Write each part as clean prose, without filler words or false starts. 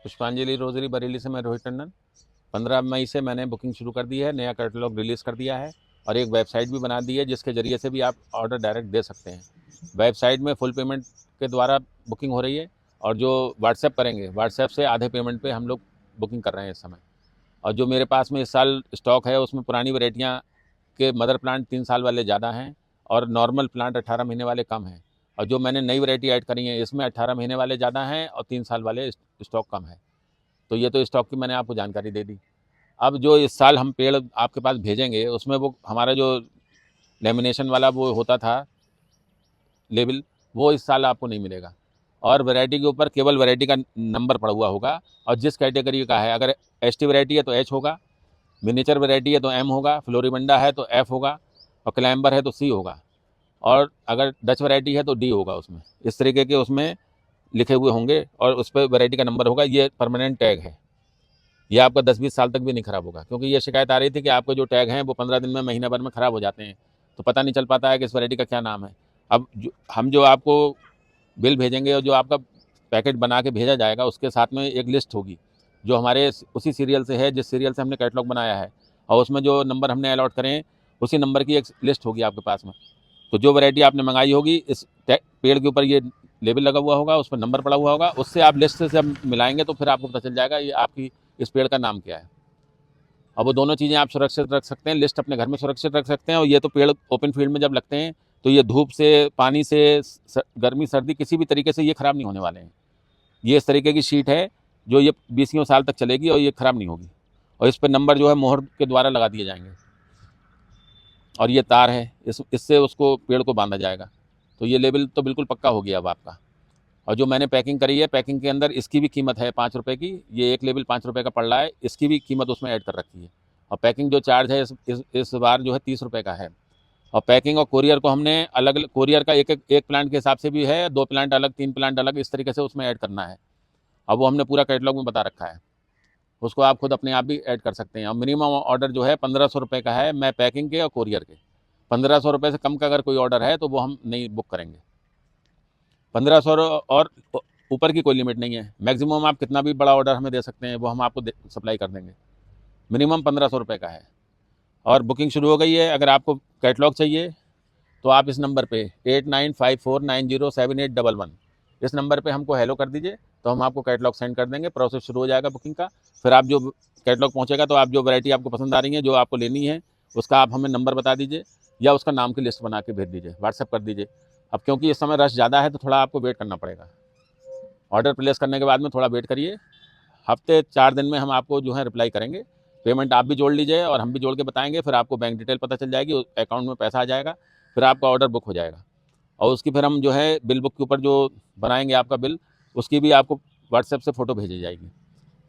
पुष्पांजलि रोजरी बरेली से मैं रोहित टंडन। 15 मई से मैंने बुकिंग शुरू कर दी है, नया कैटलॉग रिलीज़ कर दिया है और एक वेबसाइट भी बना दी है जिसके ज़रिए से भी आप ऑर्डर डायरेक्ट दे सकते हैं। वेबसाइट में फुल पेमेंट के द्वारा बुकिंग हो रही है और जो व्हाट्सएप करेंगे, व्हाट्सएप से आधे पेमेंट पे हम लोग बुकिंग कर रहे हैं इस समय। और जो मेरे पास में इस साल स्टॉक है उसमें पुरानी वैरायटियाँ के मदर प्लांट 3 साल वाले ज़्यादा हैं और नॉर्मल प्लांट 18 महीने वाले कम हैं। और जो मैंने नई वैरायटी ऐड करी है इसमें 18 महीने वाले ज़्यादा हैं और 3 साल वाले स्टॉक कम है। तो ये तो स्टॉक की मैंने आपको जानकारी दे दी। अब जो इस साल हम पेड़ आपके पास भेजेंगे उसमें वो हमारा जो लेमिनेशन वाला वो होता था लेबल, वो इस साल आपको नहीं मिलेगा। और वैरायटी के ऊपर केवल वैरायटी का नंबर पड़ा हुआ होगा और जिस कैटेगरी का है, अगर एसटी वैरायटी है तो एच होगा, मिनिएचर वैरायटी है तो एम होगा, फ्लोरिबंडा है तो एफ होगा और क्लाइंबर है तो सी होगा और अगर डच वैरायटी है तो डी होगा। उसमें इस तरीके के उसमें लिखे हुए होंगे और उस पर वैरायटी का नंबर होगा। ये परमानेंट टैग है, ये आपका 10-20 साल तक भी नहीं खराब होगा, क्योंकि ये शिकायत आ रही थी कि आपके जो टैग हैं वो 15 दिन में, महीना भर में ख़राब हो जाते हैं, तो पता नहीं चल पाता है कि इस वैरायटी का क्या नाम है। अब हम जो आपको बिल भेजेंगे और जो आपका पैकेट बना के भेजा जाएगा उसके साथ में एक लिस्ट होगी जो हमारे उसी सीरियल से है जिस सीरियल से हमने कैटलॉग बनाया है, और उसमें जो नंबर हमने अलॉट करें उसी नंबर की एक लिस्ट होगी आपके पास में। तो जो वैरायटी आपने मंगाई होगी इस पेड़ के ऊपर ये लेबल लगा हुआ होगा, उस पर नंबर पड़ा हुआ होगा, उससे आप लिस्ट से जब मिलाएंगे तो फिर आपको पता चल जाएगा ये आपकी इस पेड़ का नाम क्या है। अब वो दोनों चीज़ें आप सुरक्षित रख सकते हैं, लिस्ट अपने घर में सुरक्षित रख सकते हैं और ये तो पेड़ ओपन फील्ड में जब लगते हैं तो ये धूप से, पानी से, गर्मी सर्दी किसी भी तरीके से ये ख़राब नहीं होने वाले हैं। ये इस तरीके की शीट है जो ये 20 साल तक चलेगी और ये ख़राब नहीं होगी। और इस पर नंबर जो है मोहर के द्वारा लगा दिए जाएंगे और ये तार है, इससे उसको पेड़ को बांधा जाएगा। तो ये लेबल तो बिल्कुल पक्का हो गया अब आपका। और जो मैंने पैकिंग करी है, पैकिंग के अंदर इसकी भी कीमत है 5 रुपये की। ये एक लेबल 5 रुपये का पड़ रहा है, इसकी भी कीमत उसमें ऐड कर रखी है। और पैकिंग जो चार्ज है इस बार जो है 30 रुपये का है। और पैकिंग और कोरियर को हमने अलग अलग, कोरियर का एक प्लांट के हिसाब से भी है, 2 प्लांट अलग, 3 प्लांट अलग, इस तरीके से उसमें ऐड करना है। अब वो हमने पूरा कैटलॉग में बता रखा है, उसको आप खुद अपने आप भी ऐड कर सकते हैं। और मिनिमम ऑर्डर जो है 1500 रुपये का है, मैं पैकिंग के और कोरियर के। 1500 रुपये से कम का अगर कोई ऑर्डर है तो वो हम नहीं बुक करेंगे। 1500 और ऊपर की कोई लिमिट नहीं है। मैक्सिमम आप कितना भी बड़ा ऑर्डर हमें दे सकते हैं, वो हम आपको सप्लाई कर देंगे। मिनिमम 1500 रुपये का है और बुकिंग शुरू हो गई है। अगर आपको कैटलॉग चाहिए तो आप इस नंबर पे 8954907811 इस नंबर पे हमको हेलो कर दीजिए, तो हम आपको कैटलॉग सेंड कर देंगे। प्रोसेस शुरू हो जाएगा बुकिंग का। फिर आप जो कैटलॉग पहुंचेगा तो आप जो वैरायटी आपको पसंद आ रही है, जो आपको लेनी है, उसका आप हमें नंबर बता दीजिए या उसका नाम की लिस्ट बना के भेज दीजिए, व्हाट्सएप कर दीजिए। अब क्योंकि इस समय रश ज़्यादा है तो थोड़ा आपको वेट करना पड़ेगा। ऑर्डर प्लेस करने के बाद में थोड़ा वेट करिए, हफ्ते 4 दिन में हम आपको जो है रिप्लाई करेंगे। पेमेंट आप भी जोड़ लीजिए और हम भी जोड़ के बताएंगे, फिर आपको बैंक डिटेल पता चल जाएगी, अकाउंट में पैसा आ जाएगा, फिर आपका ऑर्डर बुक हो जाएगा। और उसकी फिर हम जो है बिल बुक के ऊपर जो बनाएंगे आपका बिल, उसकी भी आपको व्हाट्सएप से फ़ोटो भेजी जाएगी,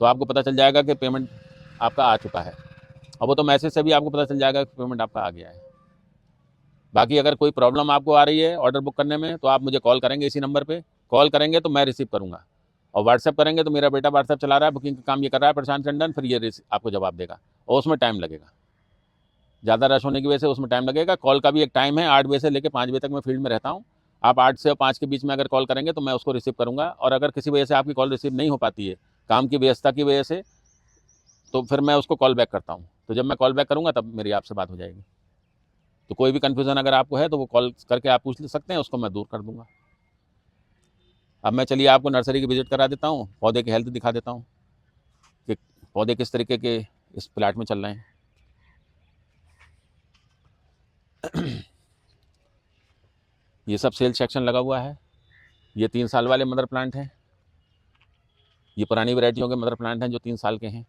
तो आपको पता चल जाएगा कि पेमेंट आपका आ चुका है। और वो तो मैसेज से भी आपको पता चल जाएगा कि पेमेंट आपका आ गया है। बाकी अगर कोई प्रॉब्लम आपको आ रही है ऑर्डर बुक करने में तो आप मुझे कॉल करेंगे, इसी नंबर पे कॉल करेंगे तो मैं रिसीव करूँगा। और व्हाट्सएप करेंगे तो मेरा बेटा व्हाट्सएप चला रहा है, बुकिंग का काम ये कर रहा है प्रशांत टंडन, फिर ये आपको जवाब देगा और उसमें टाइम लगेगा। ज़्यादा रश होने की वजह से उसमें टाइम लगेगा। कॉल का भी एक टाइम है, 8 बजे से लेकर 5 बजे तक मैं फील्ड में रहता हूँ। आप 8 से 5 के बीच में अगर कॉल करेंगे तो मैं उसको रिसीव करूँगा। और अगर किसी वजह से आपकी कॉल रिसीव नहीं हो पाती है, काम की व्यवस्था की वजह से, तो फिर मैं उसको कॉल बैक करता हूँ। तो जब मैं कॉल बैक करूँगा तब मेरी आपसे बात हो जाएगी। तो कोई भी कन्फ्यूज़न अगर आपको है तो वो कॉल करके आप पूछ सकते हैं, उसको मैं दूर कर दूँगा। अब मैं चलिए आपको नर्सरी की विज़िट करा देता हूँ, पौधे की हेल्थ दिखा देता हूँ कि पौधे किस तरीके के इस प्लाट में चल रहे हैं। ये सब सेल सेक्शन लगा हुआ है। ये 3 साल वाले मदर प्लांट हैं, ये पुरानी वैरायटियों के मदर प्लांट हैं जो 3 साल के हैं।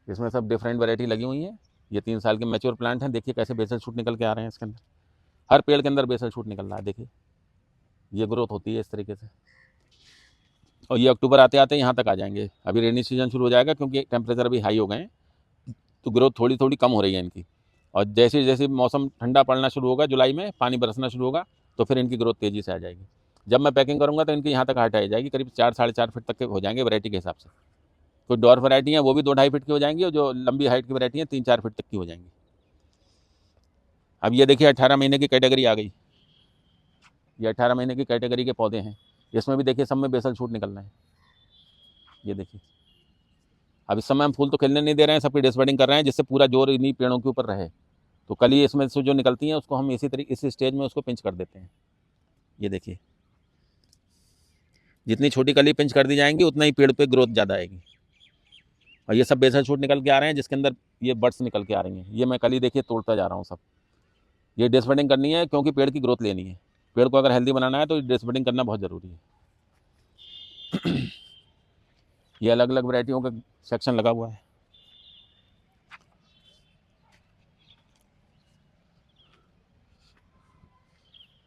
इसमें सब डिफरेंट वैरायटी लगी हुई है। ये 3 साल के मैच्योर प्लांट हैं। देखिए कैसे बेसल शूट निकल के आ रहे हैं इसके अंदर, हर पेड़ के अंदर बेसल शूट निकल रहा है। देखिए ये ग्रोथ होती है इस तरीके से, और ये अक्टूबर आते आते यहाँ तक आ जाएंगे। अभी रेनी सीजन शुरू हो जाएगा क्योंकि टेम्परेचर अभी हाई हो गए हैं, तो ग्रोथ थोड़ी थोड़ी कम हो रही है इनकी। और जैसे जैसे मौसम ठंडा पड़ना शुरू होगा, जुलाई में पानी बरसना शुरू होगा, तो फिर इनकी ग्रोथ तेज़ी से आ जाएगी। जब मैं पैकिंग करूँगा तो इनकी यहाँ तक हाइट आ जाएगी, करीब 4-4.5 फीट तक के हो जाएंगे वैरायटी के हिसाब से। कोई डॉर्फ वैरायटी है वो भी 2-2.5 फीट की हो जाएंगी, और जो लंबी हाइट की वैरायटी है 3-4 फीट तक की हो जाएंगी। अब ये देखिए 18 महीने की कैटेगरी आ गई। ये 18 महीने की कैटेगरी के पौधे हैं। इसमें भी देखिए सब में बेसल शूट निकल रहे हैं। ये देखिए अब इस समय हम फूल तो खिलने नहीं दे रहे हैं, सबकी डिसबडिंग कर रहे हैं जिससे पूरा जोर इन्हीं पेड़ों के ऊपर रहे। तो कली इसमें से जो निकलती हैं उसको हम इसी तरीके इस स्टेज में उसको पिंच कर देते हैं। ये देखिए जितनी छोटी कली पिंच कर दी जाएंगी उतना ही पेड़ पे ग्रोथ ज़्यादा आएगी। और ये सब बेसल शूट निकल के आ रहे हैं जिसके अंदर ये बड्स निकल के आ रही हैं। ये मैं कली देखिए तोड़ता जा रहा हूँ सब। ये डिसबडिंग करनी है क्योंकि पेड़ की ग्रोथ लेनी है। पेड़ को अगर हेल्दी बनाना है तो डिसबडिंग करना बहुत ज़रूरी है। ये अलग अलग वैरायटियों का सेक्शन लगा हुआ है।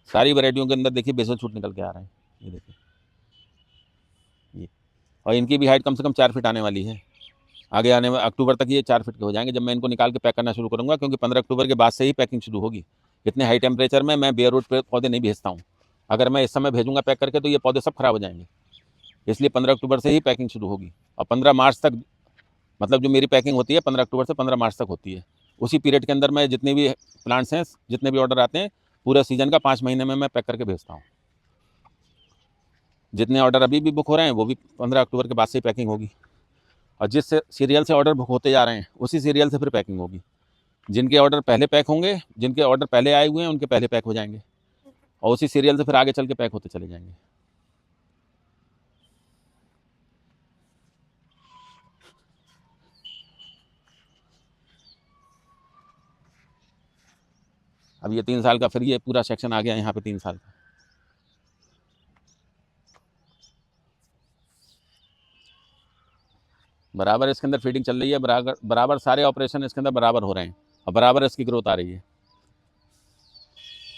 सारी वैरायटियों के अंदर देखिए बेसल शूट निकल के आ रहे हैं। ये देखिए ये, और इनकी भी हाइट कम से कम 4 फीट आने वाली है। आगे आने में अक्टूबर तक ये 4 फीट के हो जाएंगे जब मैं इनको निकाल के पैक करना शुरू करूँगा, क्योंकि 15 अक्टूबर के बाद से ही पैकिंग शुरू होगी। इतने हाई टेम्परेचर में मैं बेयर रूट पे पौधे नहीं भेजता हूँ। अगर मैं इस समय भेजूँगा पैक करके तो ये पौधे सब खराब हो जाएंगे। इसलिए 15 अक्टूबर से ही पैकिंग शुरू होगी और 15 मार्च तक, मतलब जो मेरी पैकिंग होती है 15 अक्टूबर से 15 मार्च तक होती है। उसी पीरियड के अंदर मैं जितने भी प्लांट्स हैं, जितने भी ऑर्डर आते हैं, पूरे सीजन का 5 महीने में मैं पैक करके भेजता हूँ। जितने ऑर्डर अभी भी बुक हो रहे हैं वो भी 15 अक्टूबर के बाद से ही पैकिंग होगी। और जिस सीरियल से ऑर्डर बुक होते जा रहे हैं उसी सीरियल से फिर पैकिंग होगी। जिनके ऑर्डर पहले पैक होंगे, जिनके ऑर्डर पहले आए हुए हैं उनके पहले पैक हो जाएंगे और उसी सीरियल से फिर आगे चल के पैक होते चले जाएंगे। अब ये 3 साल का फिर ये पूरा सेक्शन आ गया यहाँ पे 3 साल का। बराबर इसके अंदर फीडिंग चल रही है, बराबर सारे ऑपरेशन इसके अंदर बराबर हो रहे हैं और बराबर इसकी ग्रोथ आ रही है।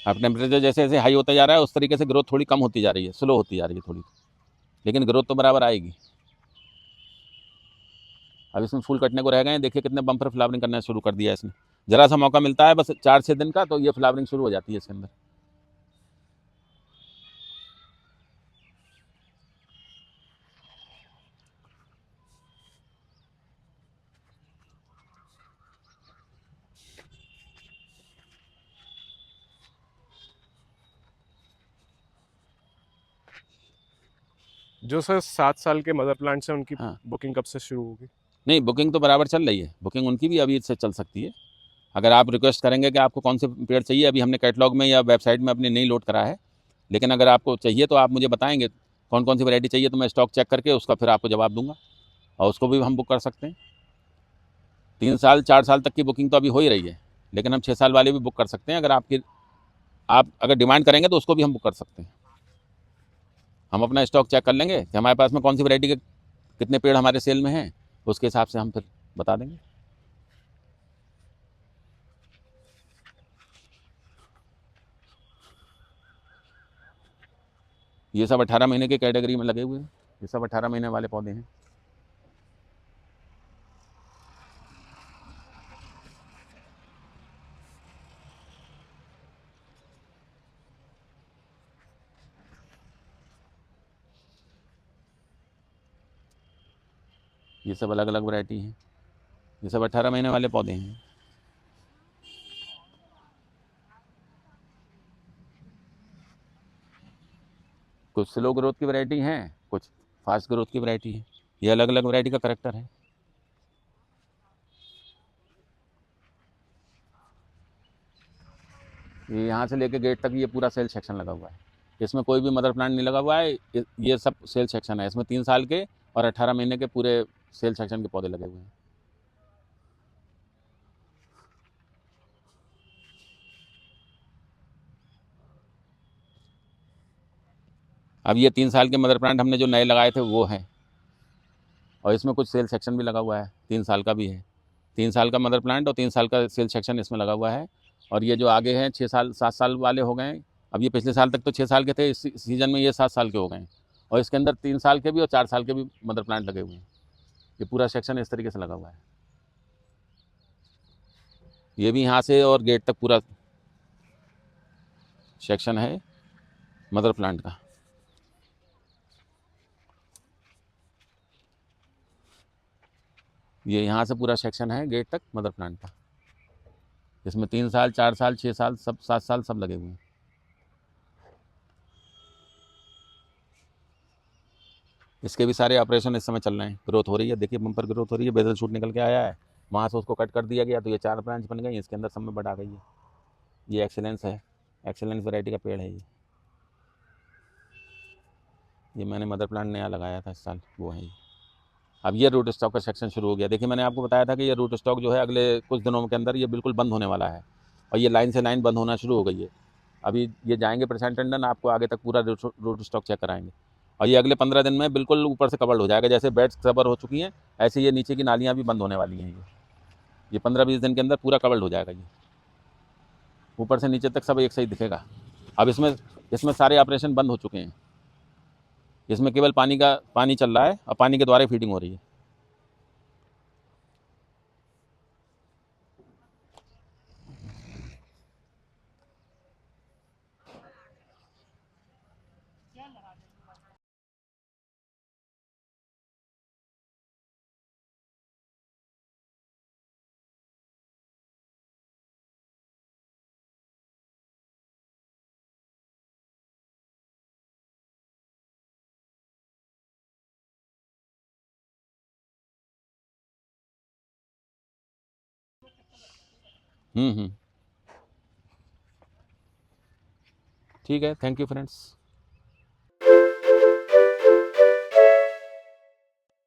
अब टेम्परेचर जैसे जैसे हाई होता जा रहा है उस तरीके से ग्रोथ थोड़ी कम होती जा रही है, स्लो होती जा रही है थोड़ी, लेकिन ग्रोथ तो बराबर आएगी। अब इसमें फूल कटने को रह गए हैं। देखिए कितने बम्पर फ्लावरिंग करना शुरू कर दिया है इसने। जरा सा मौका मिलता है बस 4-6 दिन का तो ये फ्लावरिंग शुरू हो जाती है इसके अंदर। जो सर 7 साल के मदर प्लांट्स हैं उनकी हाँ। बुकिंग कब से शुरू होगी? नहीं, बुकिंग तो बराबर चल रही है। बुकिंग उनकी भी अभी से चल सकती है। अगर आप रिक्वेस्ट करेंगे कि आपको कौन से पेड़ चाहिए, अभी हमने कैटलॉग में या वेबसाइट में अपने नहीं लोड करा है, लेकिन अगर आपको चाहिए तो आप मुझे बताएंगे कौन कौन सी वैरायटी चाहिए तो मैं स्टॉक चेक करके उसका फिर आपको जवाब दूंगा और उसको भी हम बुक कर सकते हैं। 3 साल 4 साल तक की बुकिंग तो अभी हो ही रही है, लेकिन हम 6 साल वाले भी बुक कर सकते हैं। अगर आप अगर डिमांड करेंगे तो उसको भी हम बुक कर सकते हैं। हम अपना स्टॉक चेक कर लेंगे कि हमारे पास में कौन सी वैरायटी के कितने पेड़ हमारे सेल में हैं, उसके हिसाब से हम फिर बता देंगे। ये सब 18 महीने की कैटेगरी में लगे हुए हैं। ये सब 18 महीने वाले पौधे हैं। ये सब अलग अलग वैरायटी हैं। ये सब 18 महीने वाले पौधे हैं। कुछ स्लो ग्रोथ की वैरायटी हैं, कुछ फास्ट ग्रोथ की वैरायटी है। ये अलग अलग वैरायटी का करेक्टर है। ये यहाँ से लेके गेट तक ये पूरा सेल सेक्शन लगा हुआ है। इसमें कोई भी मदर प्लांट नहीं लगा हुआ है। ये सब सेल सेक्शन है। इसमें 3 साल के और 18 महीने के पूरे सेल सेक्शन के पौधे लगे हुए हैं। अब ये 3 साल के मदर प्लांट हमने जो नए लगाए थे वो हैं, और इसमें कुछ सेल सेक्शन भी लगा हुआ है। 3 साल का भी है। 3 साल का मदर प्लांट और 3 साल का सेल सेक्शन इसमें लगा हुआ है। और ये जो आगे हैं 6 साल 7 साल वाले हो गए हैं। अब ये पिछले साल तक तो 6 साल के थे, इस सीजन में ये 7 साल के हो गए हैं। और इसके अंदर 3 साल के भी और 4 साल के भी मदर प्लांट लगे हुए हैं। ये पूरा सेक्शन इस तरीके से लगा हुआ है। ये भी यहाँ से और गेट तक पूरा सेक्शन है मदर प्लांट का। ये यहाँ से पूरा सेक्शन है गेट तक मदर प्लांट का। इसमें 3 साल 4 साल 6 साल सब 7 साल सब लगे हुए हैं। इसके भी सारे ऑपरेशन इस समय चल रहे हैं, ग्रोथ हो रही है, देखिए बम्पर ग्रोथ हो रही है, बेजल शूट निकल के आया है, वहाँ से उसको कट कर दिया गया तो ये 4 ब्रांच बन गई, इसके अंदर सब में बट आ गई है। ये एक्सेलेंस है, एक्सेलेंस वैरायटी का पेड़ है ये मैंने मदर प्लांट नया लगाया था इस साल, वो है ये। अब ये रूट स्टॉक का सेक्शन शुरू हो गया। देखिए मैंने आपको बताया था कि ये रूट स्टॉक जो है अगले कुछ दिनों के अंदर ये बिल्कुल बंद होने वाला है, और ये लाइन से लाइन बंद होना शुरू हो गई है। अभी ये जाएंगे प्रशांत टंडन, आपको आगे तक पूरा रूट स्टॉक चेक कराएंगे, और ये अगले 15 दिन में बिल्कुल ऊपर से कवर्ड हो जाएगा। जैसे बेड्स कवर हो चुकी हैं, ऐसे ये नीचे की नालियाँ भी बंद होने वाली हैं। ये 15-20 दिन के अंदर पूरा कवर्ड हो जाएगा। ये ऊपर से नीचे तक सब एक सही दिखेगा। अब इसमें सारे ऑपरेशन बंद हो चुके हैं, इसमें केवल पानी चल रहा है और पानी के द्वारा फीडिंग हो रही है। ठीक है, थैंक यू फ्रेंड्स।